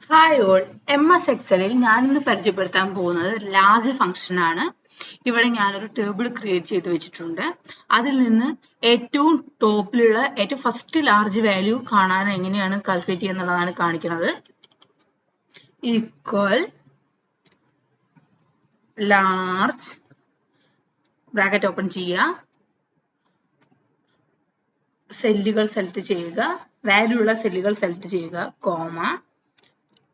Hi all, MS എക്സലിൽ ഞാനിന്ന് പരിചയപ്പെടുത്താൻ പോകുന്നത് ലാർജ് ഫംഗ്ഷൻ ആണ്. ഇവിടെ ഞാനൊരു ടേബിൾ ക്രിയേറ്റ് ചെയ്ത് വെച്ചിട്ടുണ്ട്. അതിൽ നിന്ന് ഏറ്റവും ടോപ്പിലുള്ള ഏറ്റവും ഫസ്റ്റ് ലാർജ് വാല്യൂ കാണാൻ എങ്ങനെയാണ് കാൽക്കുലേറ്റ് ചെയ്യുക എന്നുള്ളതാണ് കാണിക്കുന്നത്. ഈക്വൽ ലാർജ് ബ്രാക്കറ്റ് ഓപ്പൺ ചെയ്യുക, സെല്ലുകൾ സെലക്ട് ചെയ്യുക, വാല്യൂ ഉള്ള സെല്ലുകൾ സെലക്ട് ചെയ്യുക, കോമ,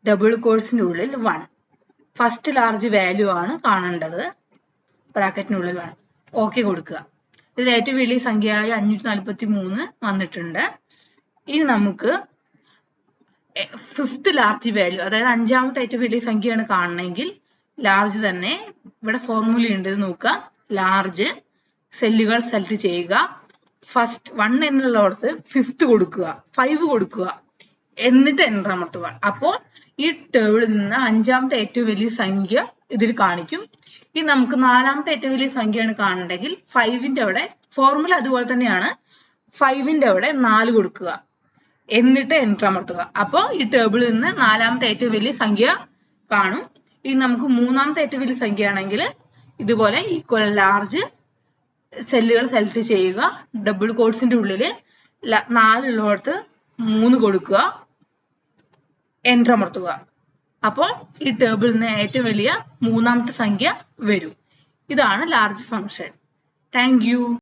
ഡബിൾ കോഴ്സിന്റെ ഉള്ളിൽ 1. ഫസ്റ്റ് ലാർജ് വാല്യൂ ആണ് കാണേണ്ടത്. ബ്രാക്കറ്റിനുള്ളിൽ 1. ഓക്കെ കൊടുക്കുക. ഇതിൽ ഏറ്റവും വലിയ സംഖ്യയായ 543 വന്നിട്ടുണ്ട്. ഇനി നമുക്ക് ഫിഫ്ത്ത് ലാർജ് വാല്യൂ, അതായത് അഞ്ചാമത്തെ ഏറ്റവും വലിയ സംഖ്യയാണ് കാണണമെങ്കിൽ ലാർജ് തന്നെ. ഇവിടെ ഫോർമുല ഉണ്ട്, നോക്കുക. ലാർജ്, സെല്ലുകൾ സെലക്ട് ചെയ്യുക, ഫസ്റ്റ് 1 എന്നുള്ളടത്ത് 5th കൊടുക്കുക, 5 കൊടുക്കുക, എന്നിട്ട് എൻ്റർ അമർത്തുക. അപ്പോൾ ഈ ടേബിളിൽ നിന്ന് അഞ്ചാമത്തെ ഏറ്റവും വലിയ സംഖ്യ ഇതിൽ കാണിക്കും. ഇനി നമുക്ക് നാലാമത്തെ ഏറ്റവും വലിയ സംഖ്യയാണ് കാണണമെങ്കിൽ 5ന്റെ അവിടെ ഫോർമുല അതുപോലെ തന്നെയാണ്. 5ന്റെ അവിടെ 4 കൊടുക്കുക, എന്നിട്ട് എൻ്റർ അമർത്തുക. അപ്പോൾ ഈ ടേബിളിൽ നിന്ന് നാലാമത്തെ ഏറ്റവും വലിയ സംഖ്യ കാണും. ഇനി നമുക്ക് മൂന്നാമത്തെ ഏറ്റവും വലിയ സംഖ്യ ആണെങ്കിൽ ഇതുപോലെ ഈക്വൽ ലാർജ്, സെല്ലുകൾ സെലക്ട് ചെയ്യുക, ഡബിൾ കോട്സിന്റെ ഉള്ളിൽ 4 ഉള്ളിടത്ത് 3 കൊടുക്കുക, എൻ്റർ അമർത്തുക. അപ്പോൾ ഈ ടേബിളിൽ നിന്ന് ഏറ്റവും വലിയ മൂന്നാമത്തെ സംഖ്യ വരും. ഇതാണ് ലാർജ് ഫംഗ്ഷൻ. Thank you.